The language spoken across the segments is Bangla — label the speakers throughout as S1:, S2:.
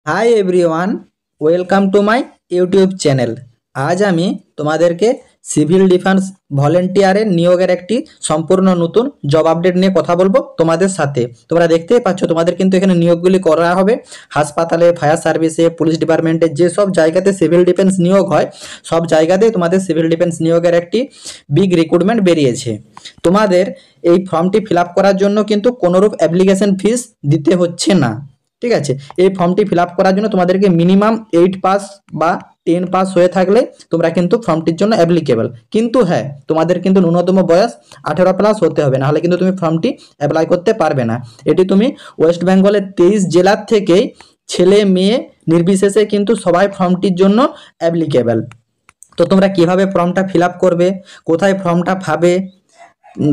S1: Hi everyone, welcome to my YouTube channel. আজ আমি তোমাদেরকে সিভিল ডিফেন্স ভলেন্টিয়ারের নিয়োগের একটি সম্পূর্ণ নতুন জব আপডেট নিয়ে কথা বলবো তোমাদের সাথে। তোমরা দেখতেই পাচ্ছ তোমাদের কিন্তু এখানে নিয়োগগুলি করা হবে হাসপাতালে, ফায়ার সার্ভিসে, পুলিশ ডিপার্টমেন্টে, যেসব জায়গাতে সিভিল ডিফেন্স নিয়োগ হয় সব জায়গাতেই তোমাদের সিভিল ডিফেন্স নিয়োগের একটি বিগ রিক্রুটমেন্ট বেরিয়েছে। তোমাদের এই ফর্মটি ফিল আপ করার জন্য কিন্তু কোনোরূপ অ্যাপ্লিকেশন ফিস দিতে হচ্ছে না। ঠিক আছে, এই ফর্মটি ফিল আপ করার জন্য তোমাদেরকে মিনিমাম 8 পাস বা 10 পাস হয়ে থাকলে তোমরা কিন্তু ফর্মটির জন্য অ্যাপ্লিকেবল। কিন্তু হ্যাঁ, তোমাদের কিন্তু ন্যূনতম বয়স 18+ হতে হবে, নাহলে কিন্তু তুমি ফর্মটি অ্যাপ্লাই করতে পারবে না। এটি তুমি ওয়েস্ট বেঙ্গলের 23 জেলার থেকেই ছেলে মেয়ে নির্বিশেষে কিন্তু সবাই ফর্মটির জন্য অ্যাপ্লিকেবল। তো তোমরা কিভাবে ফর্মটা ফিল আপ করবে, কোথায় ফর্মটা পাবে,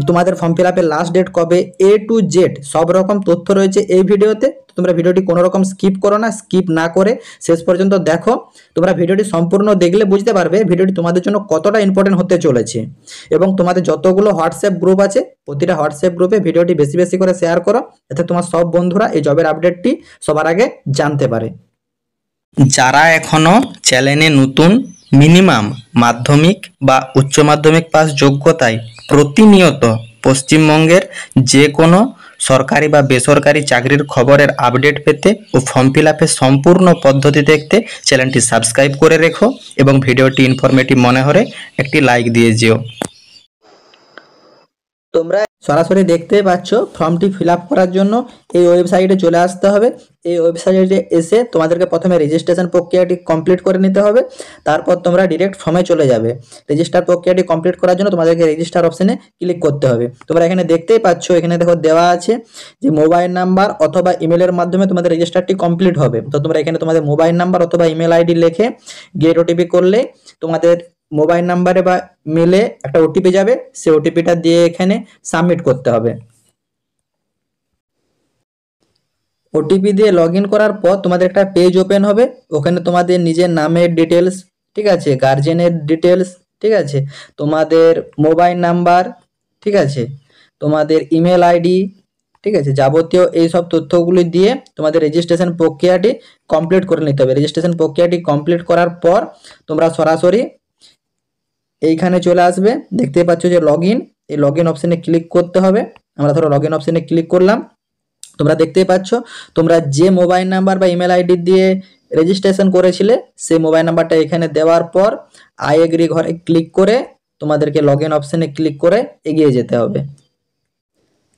S1: তোমাদের ফর্ম ফিল আপের লাস্ট ডেট কবে, A to Z সব রকম তথ্য রয়েছে এই ভিডিওতে। তো তোমরা ভিডিওটি কোনো রকম স্কিপ করো না, স্কিপ না করে শেষ পর্যন্ত দেখো। তোমরা ভিডিওটি সম্পূর্ণ দেখলে বুঝতে পারবে ভিডিওটি তোমাদের জন্য কতটা ইম্পর্টেন্ট হতে চলেছে। এবং তোমাদের যতগুলো হোয়াটসঅ্যাপ গ্রুপ আছে প্রতিটা হোয়াটসঅ্যাপ গ্রুপে ভিডিওটি বেশি বেশি করে শেয়ার করো, যাতে তোমার সব বন্ধুরা এই জবের আপডেটটি সবার আগে জানতে পারে। যারা এখনো চ্যানেলে নতুন, মিনিমাম মাধ্যমিক বা উচ্চ মাধ্যমিক পাস যোগ্যতায় প্রতিনিয়ত পশ্চিমবঙ্গের যে কোনো সরকারি বা বেসরকারি চাকরির খবরের আপডেট পেতে ও ফর্ম ফিল আপের সম্পূর্ণ পদ্ধতি দেখতে চ্যানেলটি সাবস্ক্রাইব করে রেখো এবং ভিডিওটি ইনফরমেটিভ মনে হলে একটি লাইক দিয়ে যেও। তোমরা সরাসরি দেখতেই পাচ্ছ ফর্মটি ফিল আপ করার জন্য এই ওয়েবসাইটে চলে আসতে হবে। এই ওয়েবসাইটে এসে তোমাদেরকে প্রথমে রেজিস্ট্রেশন প্রক্রিয়াটি কমপ্লিট করে নিতে হবে, তারপর তোমরা ডিরেক্ট ফর্মে চলে যাবে। রেজিস্টার প্রক্রিয়াটি কমপ্লিট করার জন্য তোমাদেরকে রেজিস্টার অপশনে ক্লিক করতে হবে। তোমরা এখানে দেখতেই পাচ্ছ, এখানে দেখো দেওয়া আছে যে মোবাইল নাম্বার অথবা ইমেলের মাধ্যমে তোমাদের রেজিস্টারটি কমপ্লিট হবে। তো তোমরা এখানে তোমাদের মোবাইল নাম্বার অথবা ইমেল আইডি লিখে গেট ওটিপি করলে তোমাদের মোবাইল নাম্বারে বা মেলে একটা ওটিপি যাবে, সেই ওটিপিটা দিয়ে এখানে সাবমিট করতে হবে। ওটিপি দিয়ে লগ ইন করার পর তোমাদের একটা পেজ ওপেন হবে। ওখানে তোমাদের নিজের নামের ডিটেলস, ঠিক আছে, গার্জেনের ডিটেলস, ঠিক আছে, তোমাদের মোবাইল নাম্বার, ঠিক আছে, তোমাদের ইমেল আইডি, ঠিক আছে, যাবতীয় এই সব তথ্যগুলি দিয়ে তোমাদের রেজিস্ট্রেশন প্রক্রিয়াটি কমপ্লিট করে নিতে হবে। রেজিস্ট্রেশন প্রক্রিয়াটি কমপ্লিট করার পর তোমরা সরাসরি এইখানে চলে আসবে। দেখতে পাচ্ছ যে লগ ইন, এই লগ ইন অপশানে ক্লিক করতে হবে। আমরা ধরো লগ ইন অপশানে ক্লিক করলাম। তোমরা দেখতেই পাচ্ছ তোমরা যে মোবাইল নাম্বার বা ইমেল আইডি দিয়ে রেজিস্ট্রেশন করেছিলে সেই মোবাইল নাম্বারটা এখানে দেওয়ার পর আই এগ্রি ঘরে ক্লিক করে তোমাদেরকে লগ ইন অপশানে ক্লিক করে এগিয়ে যেতে হবে।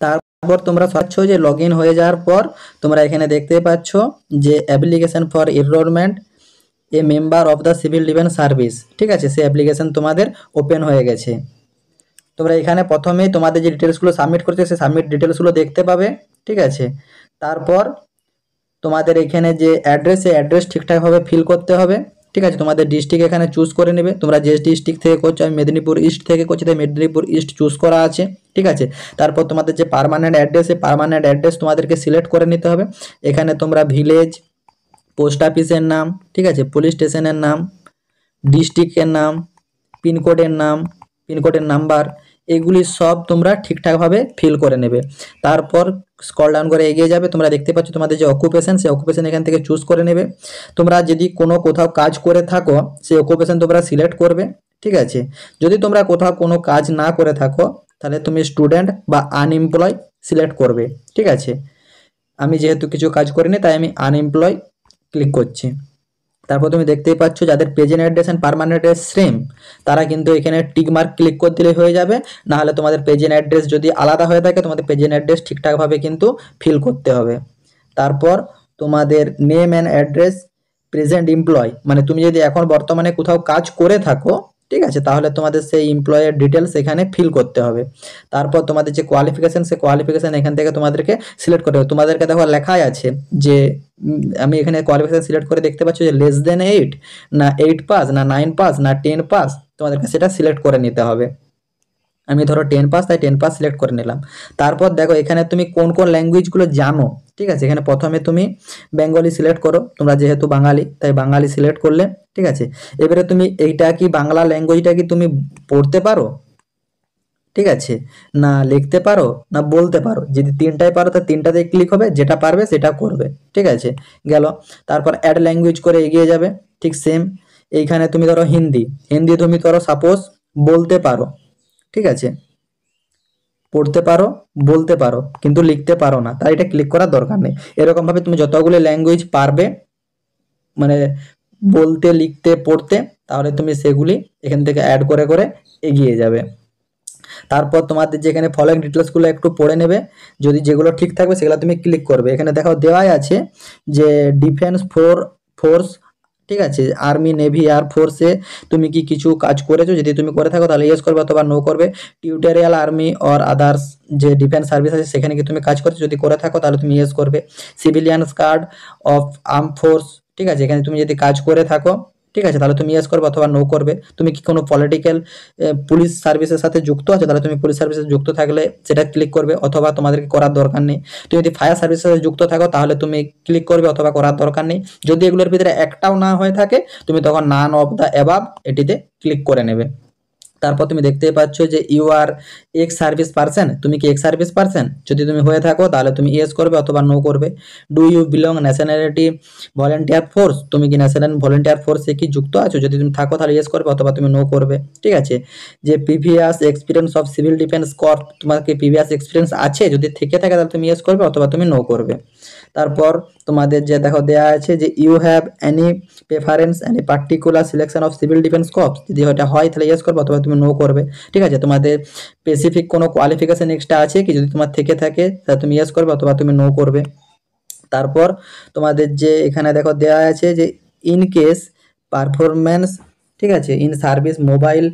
S1: তারপর তোমরা পাচ্ছ যে লগ ইন হয়ে যাওয়ার পর তোমরা এখানে দেখতে পাচ্ছ যে application for enrolment a member of the civil defence service, ঠিক আছে, সেই অ্যাপ্লিকেশন তোমাদের ওপেন হয়ে গেছে। তোমরা এখানে প্রথমেই তোমাদের যে ডিটেলসগুলো সাবমিট করছে সেই সাবমিট ডিটেলসগুলো দেখতে পাবে, ঠিক আছে। তারপর তোমাদের এখানে যে অ্যাড্রেস, সেই অ্যাড্রেস ঠিকঠাকভাবে ফিল করতে হবে, ঠিক আছে। তোমাদের ডিস্ট্রিক্ট এখানে চুজ করে নেবে, তোমরা যে ডিস্ট্রিক্ট থেকে করছো, আমি মেদিনীপুর ইস্ট থেকে করছি তাই মেদিনীপুর ইস্ট চুজ করা আছে, ঠিক আছে। তারপর তোমাদের যে পার্মানেন্ট অ্যাড্রেস, সেই পার্মানেন্ট অ্যাড্রেস তোমাদেরকে সিলেক্ট করে নিতে হবে। এখানে তোমরা ভিলেজ, পোস্ট অফিসের নাম, ঠিক আছে, পুলিশ স্টেশনের নাম, ডিস্ট্রিক্টের নাম, পিনকোডের নাম, পিনকোডের নাম্বার, এগুলি সব তোমরা ঠিকঠাকভাবে ফিল করে নেবে। তারপর স্ক্রল ডাউন করে এগিয়ে যাবে। তোমরা দেখতে পাচ্ছ তোমাদের যে অকুপেশন, সেই অকুপেশন এখান থেকে চুজ করে নেবে। তোমরা যদি কোথাও কাজ করে থাকো সেই অকুপেশন তোমরা সিলেক্ট করবে, ঠিক আছে। যদি তোমরা কোথাও কোনো কাজ না করে থাকো তাহলে তুমি স্টুডেন্ট বা আনএমপ্লয় সিলেক্ট করবে, ঠিক আছে। আমি যেহেতু কিছু কাজ করিনি তাই আমি আনএমপ্লয় ক্লিক করছি। তারপর তুমি দেখতেই পাচ্ছ যাদের present address and permanent address same তারা কিন্তু এখানে টিক মার্ক ক্লিক করে দিলে হয়ে যাবে। না হলে তোমাদের প্রেজেন্ট অ্যাড্রেস যদি আলাদা হয়ে থাকে তোমাদের প্রেজেন্ট অ্যাড্রেস ঠিকঠাকভাবে কিন্তু ফিল করতে হবে। তারপর তোমাদের name and address present employ, মানে তুমি যদি এখন বর্তমানে কোথাও কাজ করে থাকো, ঠিক আছে, তাহলে তোমাদের সেই এমপ্লয়ের ডিটেলস এখানে ফিল করতে হবে। তারপর তোমাদের যে কোয়ালিফিকেশন, সেই কোয়ালিফিকেশন এখান থেকে তোমাদেরকে সিলেক্ট করতে হবে। তোমাদেরকে দেখো লেখাই আছে যে আমি এখানে কোয়ালিফিকেশন সিলেক্ট করে দেখতে পাচ্ছ যে লেস দেন 8, না 8 পাস, না 9 পাস, না 10 পাস, তোমাদেরকে সেটা সিলেক্ট করে নিতে হবে। আমি ধরো 10 পাস তাই 10 পাস সিলেক্ট করে নিলাম। তারপর দেখো এখানে তুমি কোন কোন ল্যাঙ্গুয়েজগুলো জানো, ঠিক আছে। এখানে প্রথমে তুমি বেঙ্গলি সিলেক্ট করো, তোমরা যেহেতু বাঙালি তাই বাঙালি সিলেক্ট করলে, ঠিক আছে। এবারে তুমি এইটা কি বাংলা ল্যাঙ্গুয়েজটা কি তুমি পড়তে পারো, ঠিক আছে, না লিখতে পারো, না বলতে পারো। যদি তিনটাই পারো তো তিনটাতে ক্লিক হবে, যেটা পারবে সেটা করবে। ঠিক আছে, গেল। তারপর অ্যাড ল্যাঙ্গুয়েজ করে এগিয়ে যাবে। ঠিক সেম, এইখানে তুমি ধরো হিন্দি, হিন্দি তুমি ধরো সাপোজ বলতে পারো। ঠিক আছে, পড়তে পারো, বলতে পারো, কিন্তু লিখতে পারো না, তাই এটা ক্লিক করার দরকার নেই। এরকম ভাবে তুমি যতগুলো ল্যাঙ্গুয়েজ পারবে, মানে বলতে, লিখতে, পড়তে, তাহলে তুমি সেগুলি এখান থেকে অ্যাড করে করে এগিয়ে যাবে। তারপর তোমাদের যেখানে ফলোইং ডিটেলসগুলো একটু পড়ে নেবে, যদি যেগুলো ঠিক থাকবে সেগুলো তুমি ক্লিক করবে। এখানে দেখো দেওয়াই আছে যে ডিফেন্স ফোর্স, ঠিক আছে, আর্মি, নেভি, এয়ার ফোর্সে তুমি কি কিছু কাজ করেছো, যদি তুমি করে থাকো তাহলে ইয়েস করবে অথবা নো করবে। টিউটোরিয়াল আর্মি অর আদার্স যে ডিফেন্স সার্ভিস আছে সেখানে কি তুমি কাজ করেছো, যদি করে থাকো তাহলে তুমি ইয়েস করবে। Civilians card of arm force, ঠিক আছে, এখানে তুমি যদি কাজ করে থাকো, ঠিক আছে, তাহলে তুমি ইয়েস করবে অথবা নো করবে। তুমি কি কোনো পলিটিক্যাল পুলিশ সার্ভিসের সাথে যুক্ত আছে, তাহলে তুমি পুলিশ সার্ভিসে যুক্ত থাকলে সেটা ক্লিক করবে, অথবা তোমাদেরকে করার দরকার নেই। তুমি যদি ফায়ার সার্ভিসের সাথে যুক্ত থাকো তাহলে তুমি ক্লিক করবে, অথবা করার দরকার নেই। যদি এগুলোর ভিতরে একটাও না হয়ে থাকে তুমি তখন নান অফ দ্য অ্যাবাভ এটিতে ক্লিক করে নেবে। তারপর তুমি দেখতেই পাচ্ছ যে you are ex service person, তুমি কি এক্স সার্ভিস পারসন, যদি তুমি হয়ে থাকো তাহলে তুমি ইয়েস করবে অথবা নো করবে। Do you belong nationality volunteer force, তুমি কি ন্যাশনাল ভলেন্টিয়ার ফোর্সে কি যুক্ত আছো, যদি তুমি থাকো তাহলে ইয়েস করবে অথবা তুমি নো করবে। ঠিক আছে, যে previous experience of civil defence corp, তোমার কি প্রিভিয়াস এক্সপিরিয়েন্স আছে, যদি থেকে থাকে তাহলে তুমি ইয়েস করবে অথবা তুমি নো করবে। তারপর তোমাদের যে দেখো দেওয়া আছে যে you have any preference any particular selection of civil defence corps, যদি এটা হয় তাহলে ইয়েস করবে অথবা তুমি নো করবে। ঠিক আছে, তোমাদের স্পেসিফিক কোনো কোয়ালিফিকেশন এক্সট্রা আছে কি, যদি তোমার থেকে থাকে তাহলে তুমি ইয়েস করবে অথবা তুমি নো করবে। তারপর তোমাদের যে এখানে দেখো দেওয়া আছে যে ইন কেস পারফরমেন্স, ঠিক আছে, in service mobile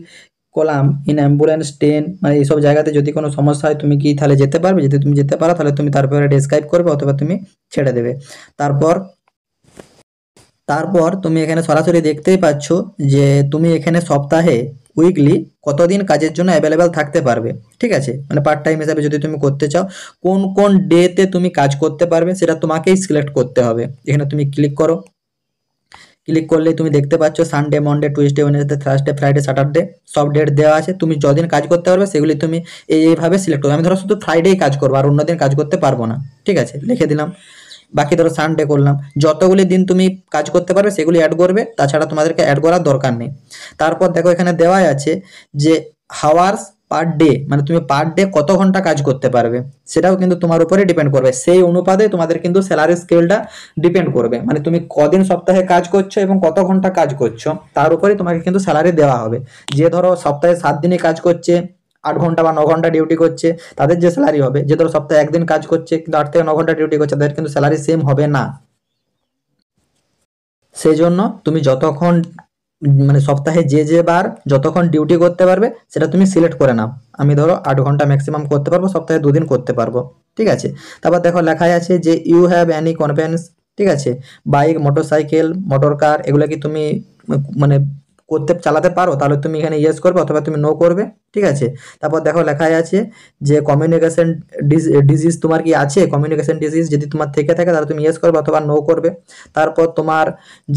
S1: column in ambulance train, মানে এইসব জায়গাতে যদি কোনো সমস্যা হয় তুমি কি তাহলে যেতে পারবে, যদি তুমি যেতে পারো তাহলে তুমি তারপরে ডেসক্রাইব করবে অথবা তুমি ছেড়ে দেবে। তারপর তারপর তুমি এখানে সরাসরি দেখতেই পাচ্ছ যে তুমি এখানে সপ্তাহে উইকলি কতদিন কাজের জন্য অ্যাভেলেবেল থাকতে পারবে। ঠিক আছে, মানে পার্ট টাইম হিসাবে যদি তুমি করতে চাও, কোন কোন ডেতে তুমি কাজ করতে পারবে সেটা তোমাকেই সিলেক্ট করতে হবে। এখানে তুমি ক্লিক করো, ক্লিক করলে তুমি দেখতে পাচ্ছ Sunday, Monday, Tuesday, Wednesday, Thursday, Friday, Saturday সব ডেট দেওয়া আছে। তুমি যদিন কাজ করতে পারবে সেগুলি তুমি এইভাবে সিলেক্ট করবে। আমি ধরো শুধু ফ্রাইডেই কাজ করবো আর অন্য দিন কাজ করতে পারবো না, ঠিক আছে, লিখে দিলাম। বাকি ধরো সানডে করলাম, যতগুলি দিন তুমি কাজ করতে পারবে সেগুলি অ্যাড করবে, তাছাড়া তোমাদেরকে অ্যাড করার দরকার নেই। তারপর দেখো এখানে দেওয়াই আছে যে হাওয়ার্স পার ডে, মানে তুমি পার ডে কত ঘন্টা কাজ করতে পারবে, সেটাও কিন্তু তোমার উপরে ডিপেন্ড করবে। সেই অনুপাতে তোমাদের কিন্তু স্যালারি স্কেলটা ডিপেন্ড করবে, মানে তুমি কদিন সপ্তাহে কাজ করছো এবং কত ঘন্টা কাজ করছো তার উপরে তোমাকে কিন্তু স্যালারি দেওয়া হবে। যে ধরো সপ্তাহে 7 দিনে কাজ করছে, 8 ঘন্টা বা 9 ঘন্টা ডিউটি করছে, তাদের যে স্যালারি হবে, যে ধরো সপ্তাহে একদিন কাজ করছে কিন্তু 8 থেকে 9 ঘন্টা ডিউটি করছে, তাদের কিন্তু স্যালারি সেম হবে না। সেই জন্য তুমি যতক্ষণ মানে সপ্তাহে যে বার যতক্ষণ ডিউটি করতে পারবে সেটা তুমি সিলেক্ট করে নাও। আমি ধরো 8 ঘন্টা ম্যাক্সিমাম করতে পারবো, সপ্তাহে 2 দিন করতে পারবো। ঠিক আছে, তারপর দেখো লেখাই আছে যে ইউ হ্যাভ অ্যানি কনভেন্স, ঠিক আছে, বাইক, মোটরসাইকেল, মোটর কার, এগুলো কি তুমি মানে চালাতে পারো, তাহলে তুমি এখানে ইয়েস করবে অথবা তুমি নো করবে। ঠিক আছে, তারপর দেখো লেখাই আছে যে কমিউনিকেশন ডিজিজ তোমার কি আছে, কমিউনিকেশন ডিজিজ যদি তোমার থেকে থাকে তাহলে তুমি ইয়েস করবে অথবা নো করবে। তারপর তোমার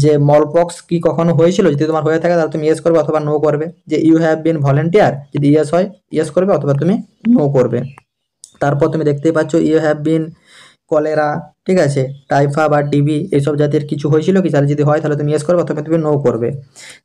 S1: যে মলপক্স কি কখনো হয়েছিল, যদি তোমার হয়ে থাকে তাহলে তুমি ইয়েস করবে অথবা নো করবে। যে ইউ হ্যাভ বিন ভলেন্টিয়ার, যদি ইয়েস হয় ইয়েস করবে অথবা তুমি নো করবে। তারপর তুমি দেখতেই পাচ্ছ ইউ হ্যাভ বিন কলেরা, ঠিক আছে, টাইফা বা টিবি এইসব জাতের কিছু হয়েছিল কি, তাহলে যদি হয় তাহলে তুমি ইয়েস করবে অথবা তুমি নো করবে।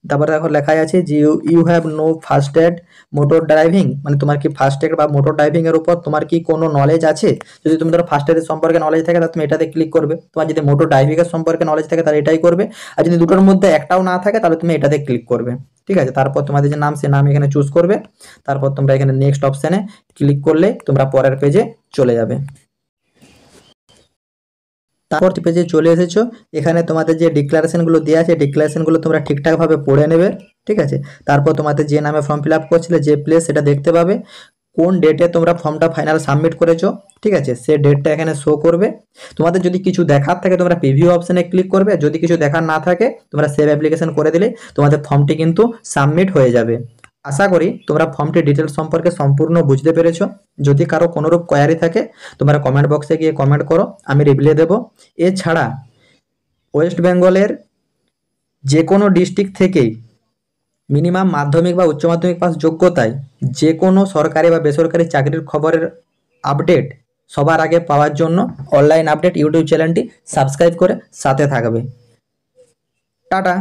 S1: তারপরে এখন লেখাই আছে যে you have no first aid motor driving, মানে তোমার কি ফার্স্ট এড বা মোটর ড্রাইভিং এর উপর তোমার কি কোনো নলেজ আছে, যদি তুমি ধরো ফার্স্ট এডের সম্পর্কে নলেজ থাকে তাহলে তুমি এটাতে ক্লিক করবে। তোমার যদি মোটর ড্রাইভিং এর সম্পর্কে নলেজ থাকে তাহলে এটাই করবে, আর যদি দুটোর মধ্যে একটাও না থাকে তাহলে তুমি এটাতে ক্লিক করবে। ঠিক আছে, তারপর তোমাদের যে নাম সে নাম এখানে চুজ করবে। তারপর তোমরা এখানে নেক্সট অপশানে ক্লিক করলে তোমরা পরের পেজে চলে যাবে। তারপর পেজে চলে এসেছো, এখানে তোমাদের যে ডিক্লারেশনগুলো দেওয়া আছে ডিক্লারেশনগুলো তোমরা ঠিকঠাকভাবে পড়ে নেবে। ঠিক আছে, তারপর তোমাদের যে নামে ফর্ম ফিল আপ করছিলে যে প্লেস সেটা দেখতে পাবে, কোন ডেটে তোমরা ফর্মটা ফাইনাল সাবমিট করেছো, ঠিক আছে, সে ডেটটা এখানে শো করবে। তোমাদের যদি কিছু দেখার থাকে তোমরা প্রিভিউ অপশানে ক্লিক করবে, যদি কিছু দেখার না থাকে তোমরা সেভ অ্যাপ্লিকেশন করে দিলে তোমাদের ফর্মটি কিন্তু সাবমিট হয়ে যাবে। আশা করি তোমরা ফর্মটি ডিটেলস সম্পর্কে সম্পূর্ণ বুঝতে পেরেছো। যদি কারো কোনোরূপ কোয়ারি থাকে তোমরা কমেন্ট বক্সে গিয়ে কমেন্ট করো, আমি রিপ্লাই দেবো। এছাড়া ওয়েস্ট বেঙ্গলের যে কোনো ডিস্ট্রিক্ট থেকেই মিনিমাম মাধ্যমিক বা উচ্চ মাধ্যমিক পাস যোগ্যতায় যে কোনো সরকারি বা বেসরকারি চাকরির খবরের আপডেট সবার আগে পাওয়ার জন্য অনলাইন আপডেট ইউটিউব চ্যানেলটি সাবস্ক্রাইব করে সাথে থাকবে। টাটা।